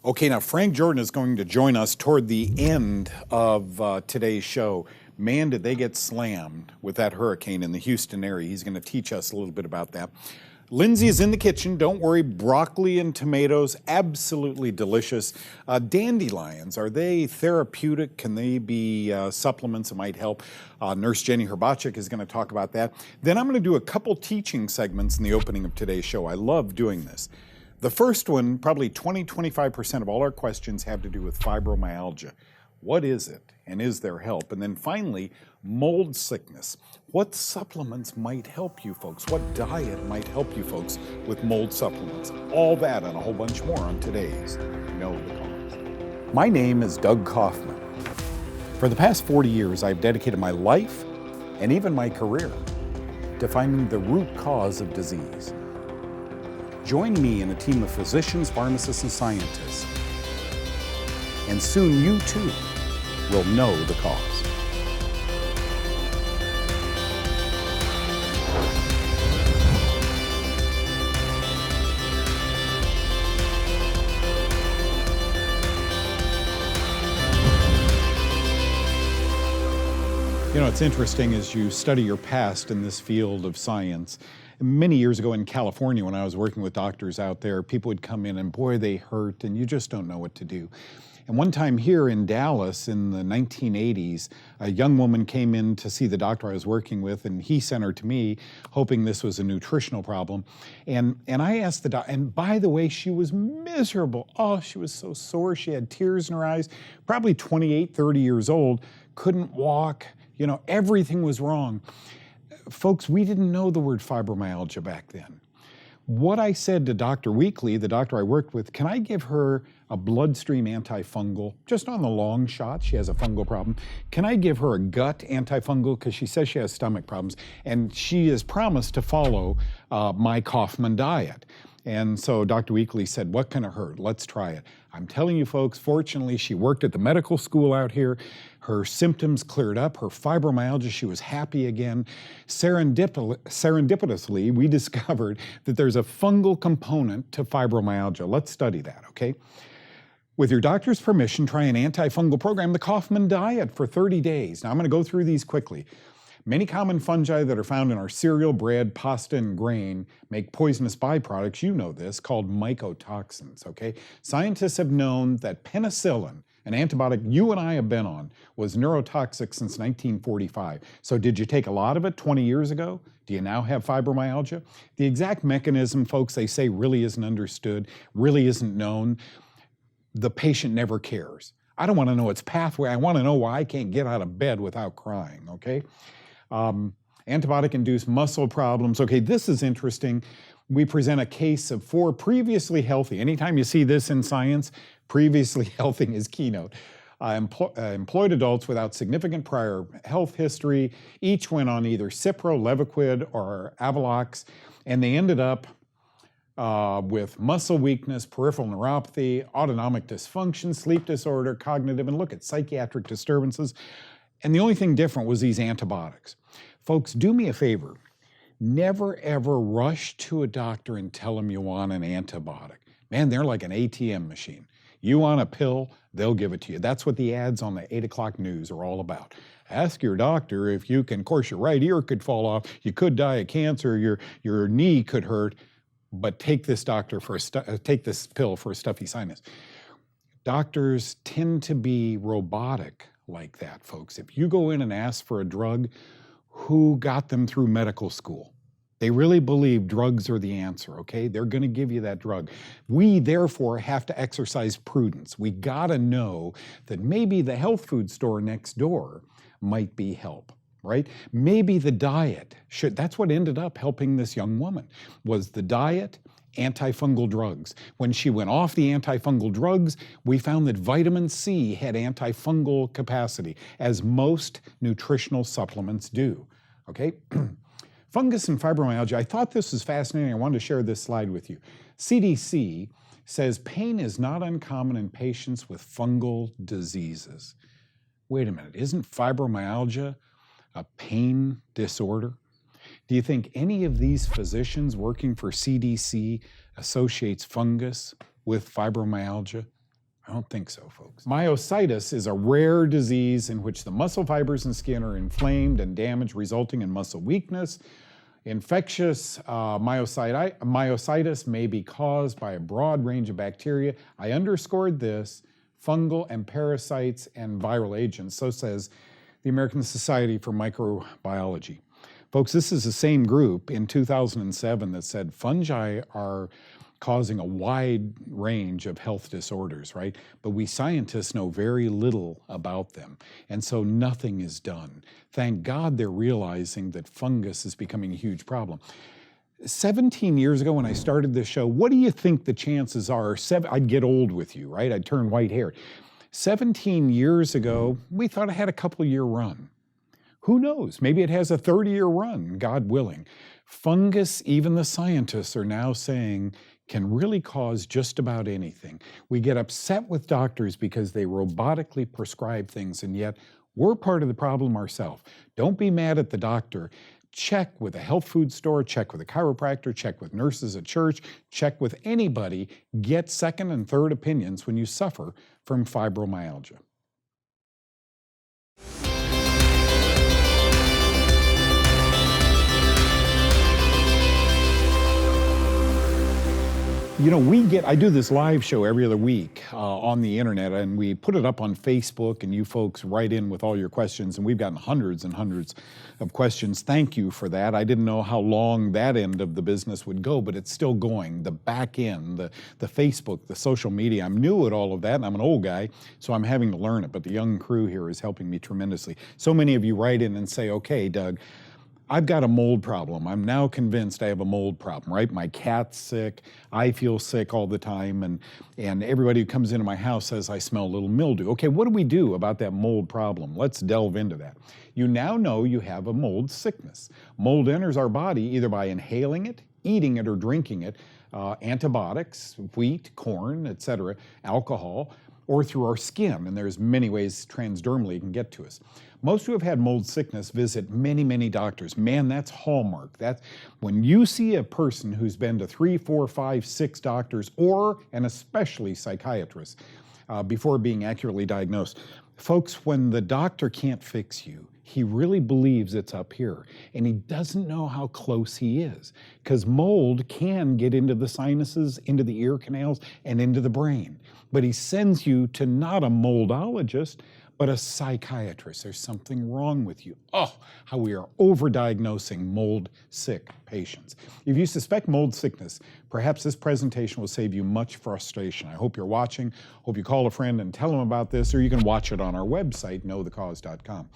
Okay, now Frank Jordan is going to join us toward the end of today's show. Man, did they get slammed with that hurricane in the Houston area. He's going to teach us a little bit about that. Lindsay is in the kitchen. Don't worry, broccoli and tomatoes, absolutely delicious. Dandelions, are they therapeutic? Can they be supplements that might help? Nurse Jenny Herbachik is going to talk about that. Then I'm going to do a couple teaching segments in the opening of today's show. I love doing this. The first one, probably 20-25% of all our questions have to do with fibromyalgia. What is it, and is there help? And then finally, mold sickness. What supplements might help you folks? What diet might help you folks with mold supplements? All that and a whole bunch more on today's Know the Cause. My name is Doug Kaufman. For the past 40 years, I've dedicated my life and even my career to finding the root cause of disease. Join me in a team of physicians, pharmacists, and scientists, and soon you too will know the cause. You know, it's interesting as you study your past in this field of science. Many years ago in California, when I was working with doctors out there, people would come in and boy, they hurt, and you just don't know what to do. And one time here in Dallas in the 1980s, a young woman came in to see the doctor I was working with, and he sent her to me, hoping this was a nutritional problem. And I asked the doctor, and by the way, she was miserable. Oh, she was so sore. She had tears in her eyes, probably 28, 30 years old, couldn't walk. You know, everything was wrong. Folks, we didn't know the word fibromyalgia back then. What I said to Dr. Weekly, the doctor I worked with, can I give her a bloodstream antifungal, just on the long shot? She has a fungal problem. Can I give her a gut antifungal? Because she says she has stomach problems. And she has promised to follow my Kaufman diet. And so Dr. Weekly said, what can it hurt? Let's try it. I'm telling you folks, fortunately, she worked at the medical school out here. Her symptoms cleared up, her fibromyalgia, she was happy again. Serendipitously, we discovered that there's a fungal component to fibromyalgia. Let's study that, okay? With your doctor's permission, try an antifungal program, the Kaufman diet, for 30 days. Now, I'm gonna go through these quickly. Many common fungi that are found in our cereal, bread, pasta, and grain make poisonous byproducts, you know this, called mycotoxins, okay? Scientists have known that penicillin, an antibiotic you and I have been on, was neurotoxic since 1945. So did you take a lot of it 20 years ago? Do you now have fibromyalgia? The exact mechanism, folks, they say really isn't understood, really isn't known. The patient never cares. I don't want to know its pathway. I want to know why I can't get out of bed without crying, okay? Antibiotic-induced muscle problems. Okay, this is interesting. We present a case of 4 previously healthy. Anytime you see this in science, previously healthy is keynote. Employed adults without significant prior health history. Each went on either Cipro, Levaquid, or Avelox, and they ended up with muscle weakness, peripheral neuropathy, autonomic dysfunction, sleep disorder, cognitive, and look at psychiatric disturbances. And the only thing different was these antibiotics. Folks, do me a favor. Never ever rush to a doctor and tell them you want an antibiotic. Man, they're like an ATM machine. You want a pill, they'll give it to you. That's what the ads on the 8 o'clock news are all about. Ask your doctor if you can, of course, your right ear could fall off, you could die of cancer, your knee could hurt, but take this take this pill for a stuffy sinus. Doctors tend to be robotic like that, folks. If you go in and ask for a drug, who got them through medical school? They really believe drugs are the answer, okay? They're gonna give you that drug. We, therefore, have to exercise prudence. We gotta know that maybe the health food store next door might be help, right? Maybe the diet should, that's what ended up helping this young woman, was the diet, antifungal drugs. When she went off the antifungal drugs, we found that vitamin C had antifungal capacity, as most nutritional supplements do, okay? Fungus and fibromyalgia, I thought this was fascinating. I wanted to share this slide with you. CDC says pain is not uncommon in patients with fungal diseases. Wait a minute, isn't fibromyalgia a pain disorder? Do you think any of these physicians working for CDC associates fungus with fibromyalgia? I don't think so, folks. Myositis is a rare disease in which the muscle fibers and skin are inflamed and damaged, resulting in muscle weakness. Infectious myositis may be caused by a broad range of bacteria. I underscored this: fungal and parasites and viral agents. So says the American Society for Microbiology. Folks, this is the same group in 2007 that said fungi are causing a wide range of health disorders, right? But we scientists know very little about them, and so nothing is done. Thank God they're realizing that fungus is becoming a huge problem. 17 years ago when I started this show, what do you think the chances are? I'd get old with you, right? I'd turn white-haired. 17 years ago, we thought I had a couple-year run. Who knows? Maybe it has a 30-year run, God willing. Fungus, even the scientists are now saying, can really cause just about anything. We get upset with doctors because they robotically prescribe things, and yet we're part of the problem ourselves. Don't be mad at the doctor. Check with a health food store, check with a chiropractor, check with nurses at church, check with anybody. Get second and third opinions when you suffer from fibromyalgia. You know, I do this live show every other week on the internet, and we put it up on Facebook, and you folks write in with all your questions, and we've gotten hundreds and hundreds of questions. Thank you for that. I didn't know how long that end of the business would go, but it's still going. The back end, the Facebook, the social media. I'm new at all of that, and I'm an old guy, so I'm having to learn it, but the young crew here is helping me tremendously. So many of you write in and say, okay, Doug, I've got a mold problem. I'm now convinced I have a mold problem, right? My cat's sick, I feel sick all the time, and everybody who comes into my house says I smell a little mildew. Okay, what do we do about that mold problem? Let's delve into that. You now know you have a mold sickness. Mold enters our body either by inhaling it, eating it, or drinking it, antibiotics, wheat, corn, etc., alcohol, or through our skin, and there's many ways transdermally it can get to us. Most who have had mold sickness visit many, many doctors. Man, that's hallmark. That's when you see a person who's been to 3, 4, 5, 6 doctors, and especially psychiatrists, before being accurately diagnosed. Folks, when the doctor can't fix you, he really believes it's up here, and he doesn't know how close he is, because mold can get into the sinuses, into the ear canals, and into the brain. But he sends you to not a moldologist, but a psychiatrist. There's something wrong with you. Oh, how we are overdiagnosing mold-sick patients. If you suspect mold sickness, perhaps this presentation will save you much frustration. I hope you're watching. Hope you call a friend and tell them about this, or you can watch it on our website, knowthecause.com.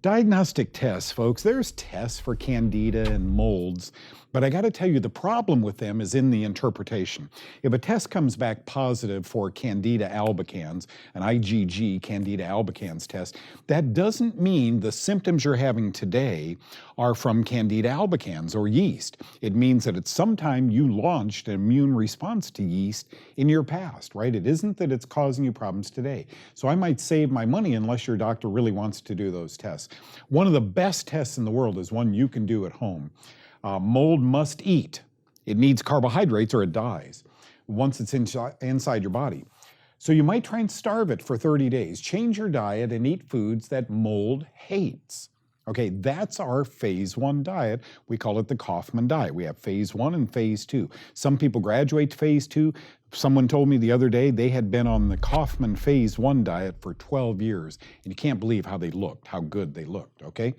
Diagnostic tests, folks. There's tests for candida and molds, but I got to tell you, the problem with them is in the interpretation. If a test comes back positive for Candida albicans, an IgG Candida albicans test, that doesn't mean the symptoms you're having today are from Candida albicans or yeast. It means that at some time you launched an immune response to yeast in your past, right? It isn't that it's causing you problems today. So I might save my money unless your doctor really wants to do those tests. One of the best tests in the world is one you can do at home. Mold must eat. It needs carbohydrates or it dies once it's inside your body. So you might try and starve it for 30 days. Change your diet and eat foods that mold hates. Okay, that's our phase 1 diet. We call it the Kaufman diet. We have phase 1 and phase 2. Some people graduate to phase 2. Someone told me the other day they had been on the Kaufman phase 1 diet for 12 years, and you can't believe how they looked, how good they looked, okay?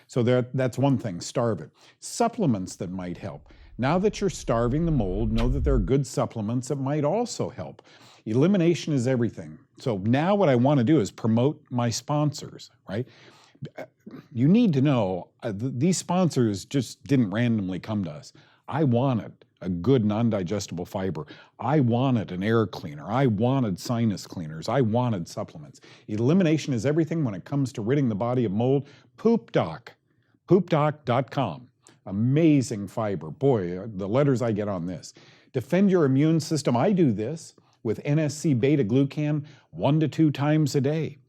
So that's one thing, starve it. Supplements that might help. Now that you're starving the mold, know that there are good supplements that might also help. Elimination is everything. So now what I want to do is promote my sponsors, right? You need to know these sponsors just didn't randomly come to us. I wanted a good non-digestible fiber. I wanted an air cleaner. I wanted sinus cleaners. I wanted supplements. Elimination is everything when it comes to ridding the body of mold. Poop Doc, poopdoc.com. Amazing fiber. Boy, the letters I get on this. Defend your immune system. I do this with NSC beta-glucan 1 to 2 times a day.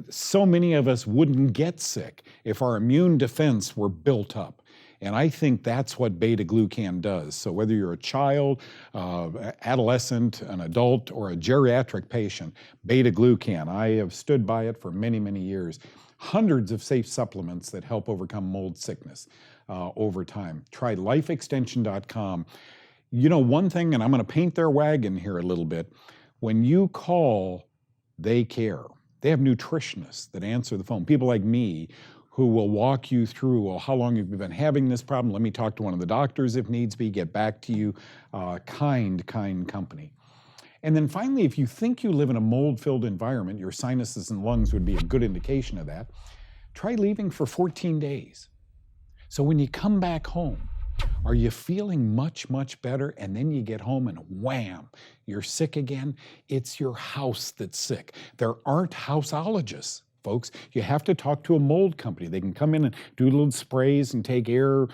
So many of us wouldn't get sick if our immune defense were built up. And I think that's what beta-glucan does. So whether you're a child, adolescent, an adult, or a geriatric patient, beta-glucan, I have stood by it for many, many years. Hundreds of safe supplements that help overcome mold sickness over time. Try lifeextension.com. You know, one thing, and I'm going to paint their wagon here a little bit, when you call, they care. They have nutritionists that answer the phone, people like me who will walk you through, well, how long have you been having this problem? Let me talk to one of the doctors if needs be, get back to you. Kind company. And then finally, if you think you live in a mold-filled environment, your sinuses and lungs would be a good indication of that, try leaving for 14 days. So when you come back home, are you feeling much, much better? And then you get home and wham, you're sick again. It's your house that's sick. There aren't houseologists, folks. You have to talk to a mold company. They can come in and do little sprays and take air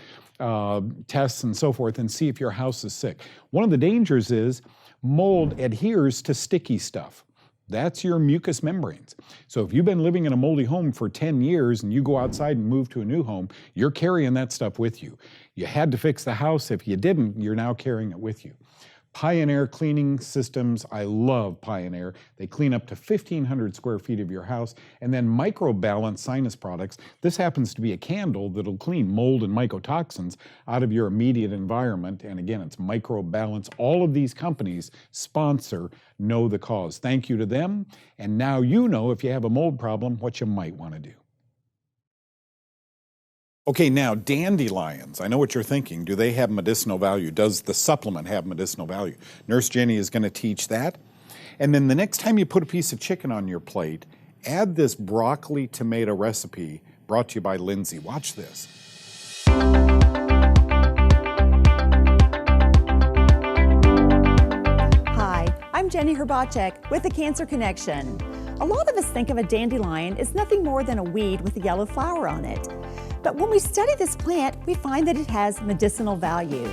tests and so forth and see if your house is sick. One of the dangers is mold adheres to sticky stuff. That's your mucous membranes. So if you've been living in a moldy home for 10 years and you go outside and move to a new home, you're carrying that stuff with you. You had to fix the house. If you didn't, you're now carrying it with you. Pioneer Cleaning Systems, I love Pioneer. They clean up to 1,500 square feet of your house. And then Microbalance Sinus Products. This happens to be a candle that'll clean mold and mycotoxins out of your immediate environment. And again, it's Microbalance. All of these companies sponsor Know the Cause. Thank you to them. And now you know if you have a mold problem, what you might want to do. Okay, now dandelions. I know what you're thinking. Do they have medicinal value? Does the supplement have medicinal value? Nurse Jenny is going to teach that. And then the next time you put a piece of chicken on your plate, add this broccoli tomato recipe brought to you by Lindsay. Watch this. Hi, I'm Jenny Herbacek with the Cancer Connection. A lot of us think of a dandelion as nothing more than a weed with a yellow flower on it. But when we study this plant, we find that it has medicinal value.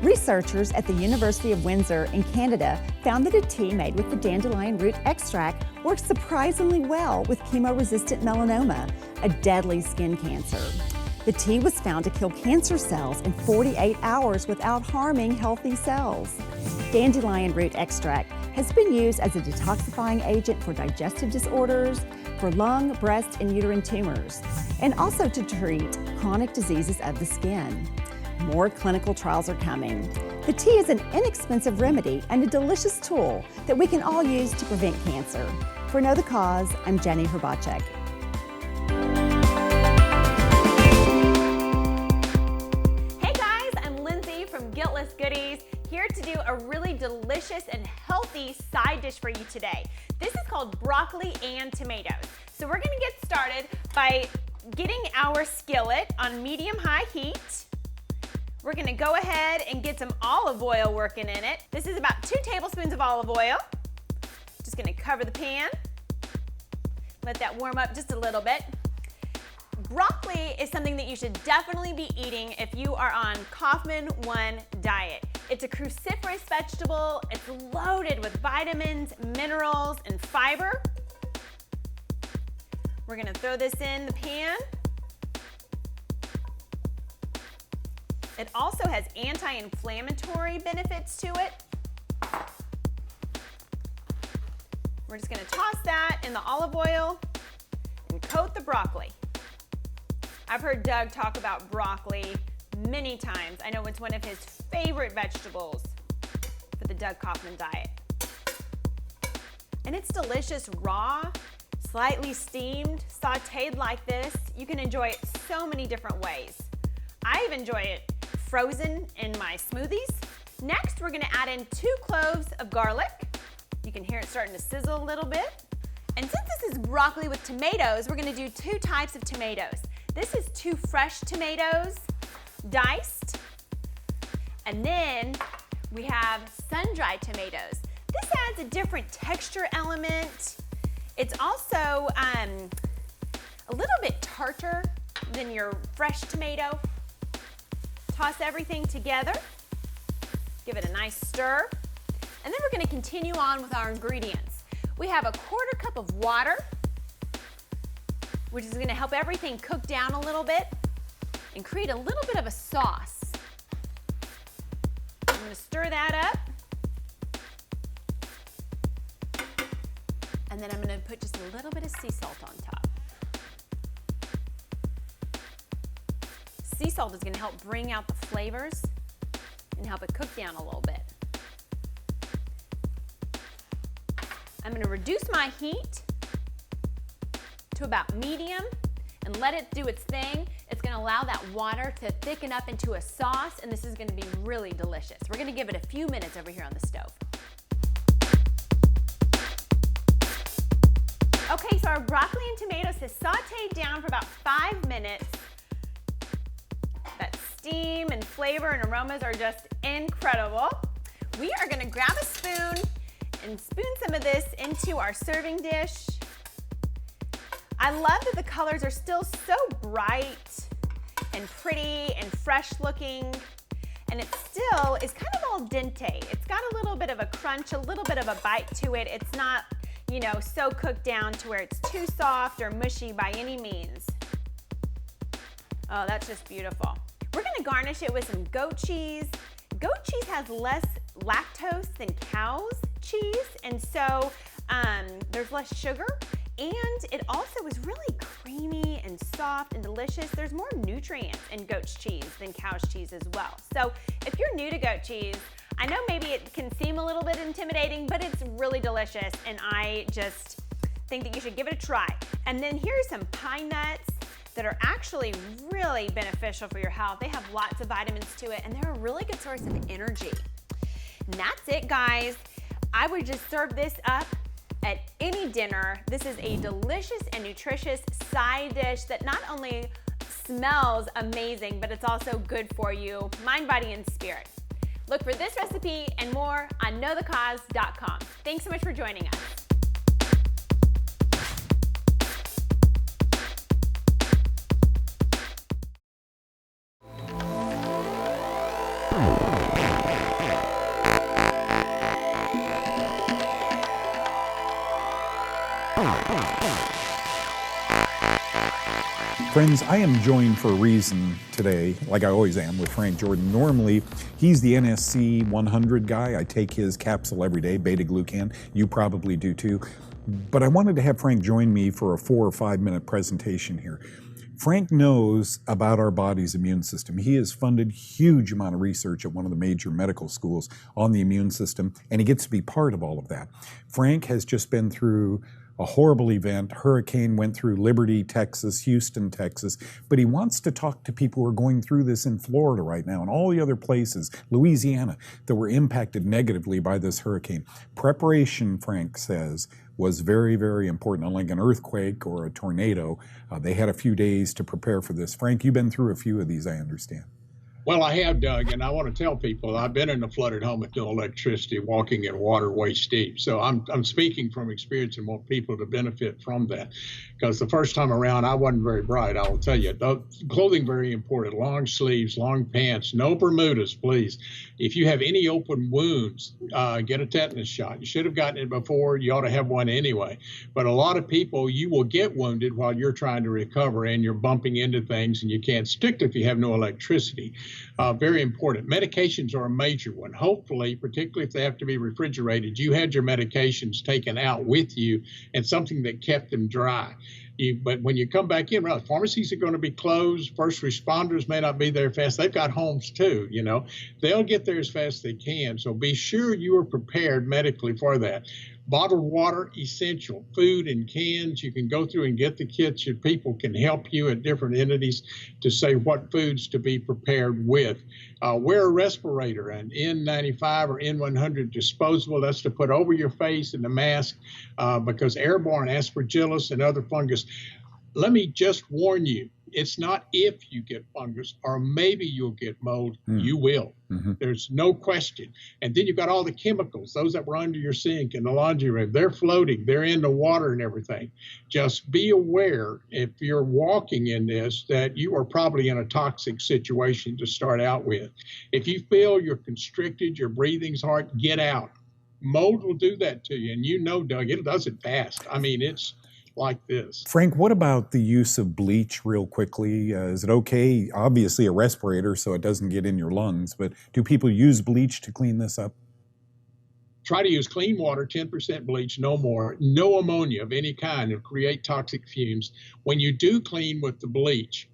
Researchers at the University of Windsor in Canada found that a tea made with the dandelion root extract works surprisingly well with chemo-resistant melanoma, a deadly skin cancer. The tea was found to kill cancer cells in 48 hours without harming healthy cells. Dandelion root extract has been used as a detoxifying agent for digestive disorders, for lung, breast, and uterine tumors, and also to treat chronic diseases of the skin. More clinical trials are coming. The tea is an inexpensive remedy and a delicious tool that we can all use to prevent cancer. For Know the Cause, I'm Jenny Herbacek. Hey guys, I'm Lindsay from Guiltless Goodies, here to do a really delicious and healthy side dish for you today. This is called broccoli and tomatoes. So we're gonna get started by getting our skillet on medium-high heat. We're gonna go ahead and get some olive oil working in it. This is about 2 tablespoons of olive oil. Just gonna cover the pan. Let that warm up just a little bit. Broccoli is something that you should definitely be eating if you are on Kaufman 1 diet. It's a cruciferous vegetable. It's loaded with vitamins, minerals, and fiber. We're gonna throw this in the pan. It also has anti-inflammatory benefits to it. We're just gonna toss that in the olive oil and coat the broccoli. I've heard Doug talk about broccoli many times. I know it's one of his favorite vegetables for the Doug Kaufman diet. And it's delicious raw, slightly steamed, sauteed like this. You can enjoy it so many different ways. I even enjoy it frozen in my smoothies. Next, we're gonna add in 2 cloves of garlic. You can hear it starting to sizzle a little bit. And since this is broccoli with tomatoes, we're gonna do 2 types of tomatoes. This is 2 fresh tomatoes, diced. And then we have sun-dried tomatoes. This adds a different texture element. It's also a little bit tartar than your fresh tomato. Toss everything together. Give it a nice stir. And then we're gonna continue on with our ingredients. We have a 1/4 cup of water, which is gonna help everything cook down a little bit. and create a little bit of a sauce. I'm gonna stir that up. And then I'm gonna put just a little bit of sea salt on top. Sea salt is gonna help bring out the flavors and help it cook down a little bit. I'm gonna reduce my heat to about medium and let it do its thing. It's gonna allow that water to thicken up into a sauce, and this is gonna be really delicious. We're gonna give it a few minutes over here on the stove. Okay, so our broccoli and tomatoes has sauteed down for about 5 minutes. That steam and flavor and aromas are just incredible. We are gonna grab a spoon and spoon some of this into our serving dish. I love that the colors are still so bright and pretty and fresh looking, and it still is kind of al dente. It's got a little bit of a crunch, a little bit of a bite to it. It's not, you know, so cooked down to where it's too soft or mushy by any means. Oh, that's just beautiful. We're gonna garnish it with some goat cheese. Goat cheese has less lactose than cow's cheese, and so there's less sugar, and it also is really creamy and soft and delicious. There's more nutrients in goat's cheese than cow's cheese as well. So if you're new to goat cheese, I know maybe it can seem a little bit intimidating, but it's really delicious, and I just think that you should give it a try. And then here's some pine nuts that are actually really beneficial for your health. They have lots of vitamins to it, and they're a really good source of energy. And that's it, guys. I would just serve this up at any dinner. This is a delicious and nutritious side dish that not only smells amazing, but it's also good for you, mind, body, and spirit. Look for this recipe and more on knowthecause.com. Thanks so much for joining us. Friends, I am joined for a reason today, like I always am, with Frank Jordan. Normally, he's the NSC 100 guy. I take his capsule every day, beta-glucan. You probably do too. But I wanted to have Frank join me for a 4 or 5 minute presentation here. Frank knows about our body's immune system. He has funded huge amount of research at one of the major medical schools on the immune system, and he gets to be part of all of that. Frank has just been through a horrible event. Hurricane went through Liberty, Texas, Houston, Texas, but he wants to talk to people who are going through this in Florida right now and all the other places, Louisiana, that were impacted negatively by this hurricane. Preparation, Frank says, was very, very important. Unlike an earthquake or a tornado, they had a few days to prepare for this. Frank, you've been through a few of these, I understand. Well, I have, Doug, and I want to tell people I've been in a flooded home with no electricity, walking in water waist deep. So I'm speaking from experience and want people to benefit from that. Because the first time around, I wasn't very bright, I will tell you. Clothing, very important. Long sleeves, long pants, no Bermudas, please. If you have any open wounds, get a tetanus shot. You should have gotten it before. You ought to have one anyway. But a lot of people, you will get wounded while you're trying to recover, and you're bumping into things, and you can't stick if you have no electricity. Very important. Medications are a major one. Hopefully, particularly if they have to be refrigerated, you had your medications taken out with you and something that kept them dry. But when you come back in, well, pharmacies are going to be closed. First responders may not be there fast. They've got homes too, you know. They'll get there as fast as they can. So be sure you are prepared medically for that. Bottled water, essential. Food in cans. You can go through and get the kits. Your people can help you at different entities to say what foods to be prepared with. Wear a respirator, an N95 or N100 disposable. That's to put over your face and the mask because airborne aspergillus and other fungus. Let me just warn you, it's not if you get fungus or maybe you'll get mold. You will. There's no question. And then you've got all the chemicals, those that were under your sink in the laundry room. They're floating. They're in the water and everything. Just be aware if you're walking in this that you are probably in a toxic situation to start out with. If you feel you're constricted, your breathing's hard, get out. Mold will do that to you. And you know, Doug, it does it fast. I mean, it's like this. Frank, what about the use of bleach real quickly? Is it okay? Obviously a respirator so it doesn't get in your lungs, but do people use bleach to clean this up? Try to use clean water, 10% bleach, no more. No ammonia of any kind to create toxic fumes. When you do clean with the bleach,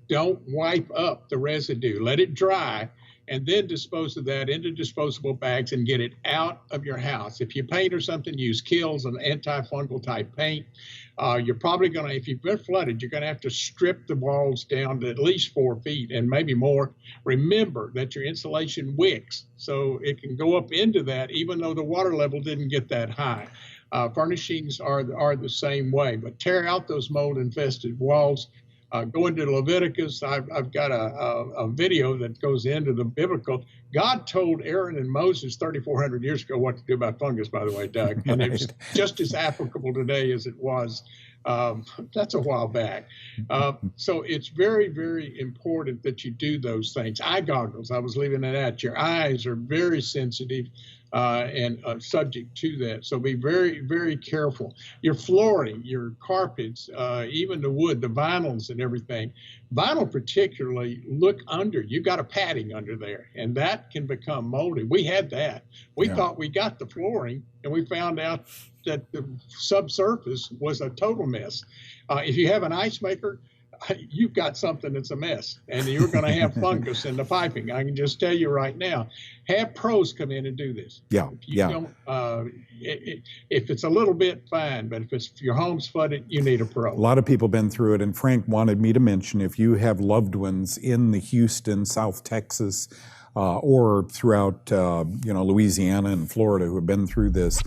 don't wipe up the residue. Let it dry and then dispose of that into disposable bags and get it out of your house. If you paint or something, use Kills, an antifungal type paint. You're probably going to, if you've been flooded, you're going to have to strip the walls down to at least 4 feet and maybe more. Remember that your insulation wicks, so it can go up into that even though the water level didn't get that high. Furnishings are the same way, but tear out those mold infested walls. Go into Leviticus. I've got a video that goes into the biblical. God told Aaron and Moses 3,400 years ago what to do about fungus, by the way, Doug. And Right. it's just as applicable today as it was. That's a while back. So it's very, very important that you do those things. Eye goggles, I was leaving it at. Your eyes are very sensitive and subject to that. So be very, very careful. Your flooring, your carpets, even the wood, the vinyls and everything. Vinyl particularly, look under. You got a padding under there, and that can become moldy. We had that. We thought we got the flooring, and we found out that the subsurface was a total mess. If you have an ice maker, you've got something that's a mess, and you're going to have fungus in the piping. I can just tell you right now. Have pros come in and do this. Yeah, If you don't, if it's a little bit, fine, but if your home's flooded, you need a pro. A lot of people been through it, and Frank wanted me to mention, if you have loved ones in the Houston, South Texas, or throughout Louisiana and Florida who have been through this,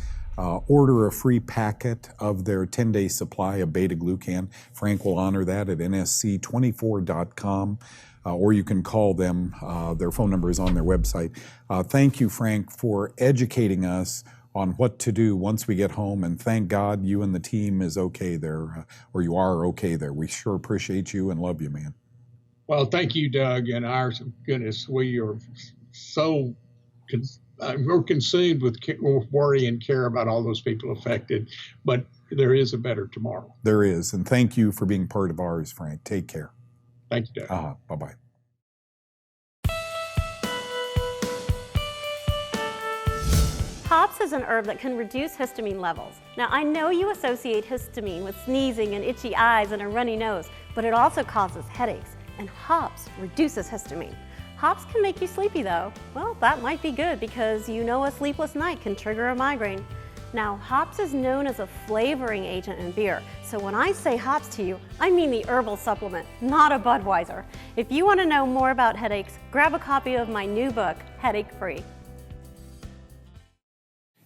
order a free packet of their 10-day supply of beta-glucan. Frank will honor that at nsc24.com, or you can call them. Their phone number is on their website. Thank you, Frank, for educating us on what to do once we get home, and thank God you and the team is okay there, or you are okay there. We sure appreciate you and love you, man. Well, thank you, Doug, and our goodness, we are so we're consumed with worry and care about all those people affected, but there is a better tomorrow. There is, and thank you for being part of ours, Frank. Take care. Thank you, Doug. Bye-bye. Hops is an herb that can reduce histamine levels. Now, I know you associate histamine with sneezing and itchy eyes and a runny nose, but it also causes headaches, and hops reduces histamine. Hops can make you sleepy though. Well, that might be good because you know a sleepless night can trigger a migraine. Now, hops is known as a flavoring agent in beer. So when I say hops to you, I mean the herbal supplement, not a Budweiser. If you want to know more about headaches, grab a copy of my new book, Headache Free.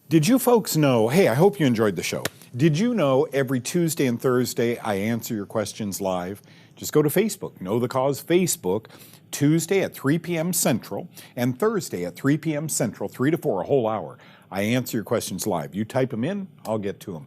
Did you folks know, hey, I hope you enjoyed the show. Did you know every Tuesday and Thursday I answer your questions live? Just go to Facebook, Know the Cause Facebook, Tuesday at 3 p.m. Central and Thursday at 3 p.m. Central, 3 to 4, a whole hour. I answer your questions live. You type them in, I'll get to them.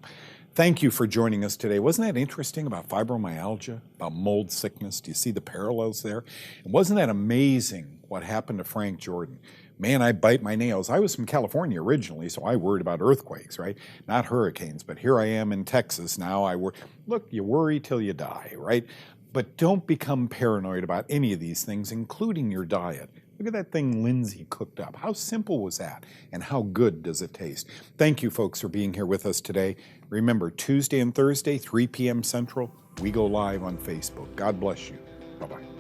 Thank you for joining us today. Wasn't that interesting about fibromyalgia, about mold sickness? Do you see the parallels there? And wasn't that amazing what happened to Frank Jordan? Man, I bite my nails. I was from California originally, so I worried about earthquakes, right? Not hurricanes, but here I am in Texas now. Look, you worry till you die, right? But don't become paranoid about any of these things, including your diet. Look at that thing Lindsay cooked up. How simple was that? And how good does it taste? Thank you, folks, for being here with us today. Remember, Tuesday and Thursday, 3 p.m. Central, we go live on Facebook. God bless you. Bye-bye.